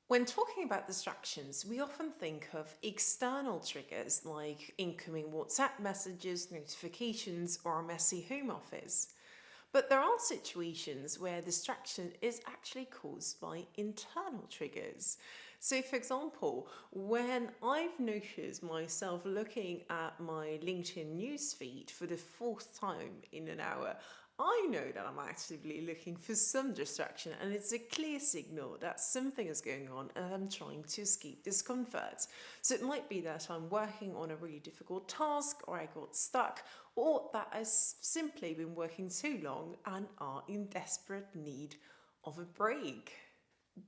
When talking about distractions, we often think of external triggers like incoming WhatsApp messages, notifications, or a messy home office. But there are situations where distraction is actually caused by internal triggers. So, for example, when I've noticed myself looking at my LinkedIn newsfeed for the fourth time in an hour, I know that I'm actively looking for some distraction, and it's a clear signal that something is going on and I'm trying to escape discomfort. So it might be that I'm working on a really difficult task, or I got stuck, or that I've simply been working too long and are in desperate need of a break.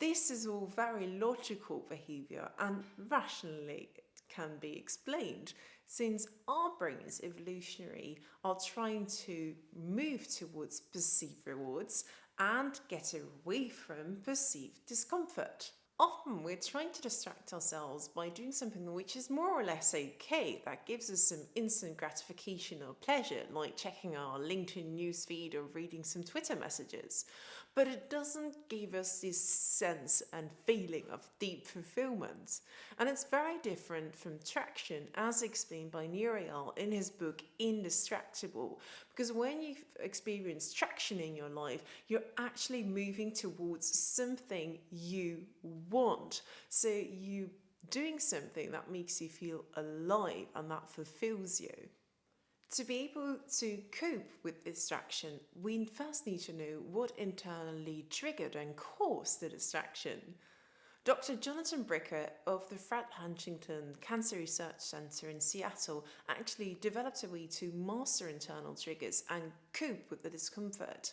This is all very logical behavior and rationally it can be explained, since our brains evolutionary are trying to move towards perceived rewards and get away from perceived discomfort. Often we're trying to distract ourselves by doing something which is more or less okay, that gives us some instant gratification or pleasure, like checking our LinkedIn newsfeed or reading some Twitter messages. But it doesn't give us this sense and feeling of deep fulfillment. And it's very different from traction, as explained by Nuriel in his book Indistractable. Because when you've experienced traction in your life, you're actually moving towards something you want. So you doing something that makes you feel alive and that fulfills you. To be able to cope with distraction, we first need to know what internally triggered and caused the distraction. Dr. Jonathan Bricker of the Fred Huntington Cancer Research Center in Seattle actually developed a way to master internal triggers and cope with the discomfort.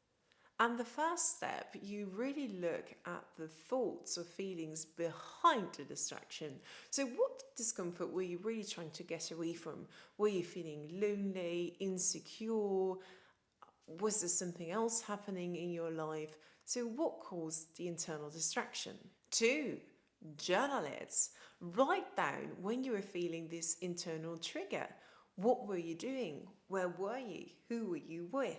And the first step, you really look at the thoughts or feelings behind the distraction. So, what discomfort were you really trying to get away from? Were you feeling lonely, insecure? Was there something else happening in your life? So, what caused the internal distraction? Two, journal it. Write down when you were feeling this internal trigger. What were you doing? Where were you? Who were you with?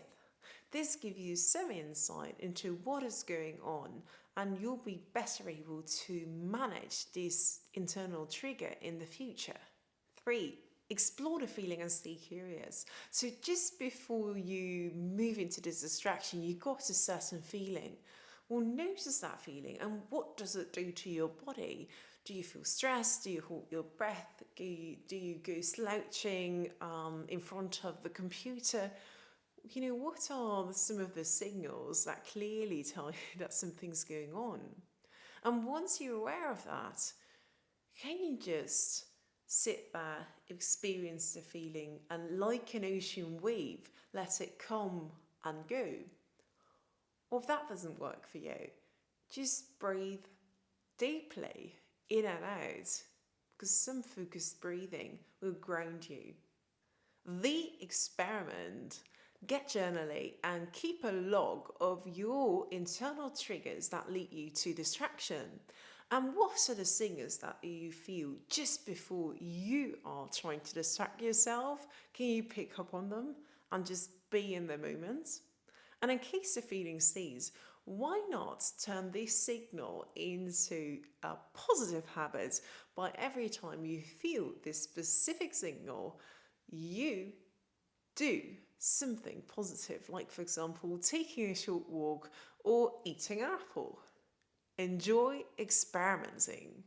This gives you some insight into what is going on, and you'll be better able to manage this internal trigger in the future. Three, explore the feeling and stay curious. So just before you move into this distraction, you got a certain feeling. Well, notice that feeling and what does it do to your body? Do you feel stressed? Do you hold your breath? Do you go slouching in front of the computer? What are some of the signals that clearly tell you that something's going on? And once you're aware of that, can you just sit there, experience the feeling, and like an ocean wave, let it come and go? Or if that doesn't work for you, just breathe deeply in and out, because some focused breathing will ground you. The experiment. Get journaling and keep a log of your internal triggers that lead you to distraction. And what are the signals that you feel just before you are trying to distract yourself? Can you pick up on them and just be in the moment? And in case the feeling stays, why not turn this signal into a positive habit by every time you feel this specific signal, you do something positive, like, for example, taking a short walk or eating an apple. Enjoy experimenting.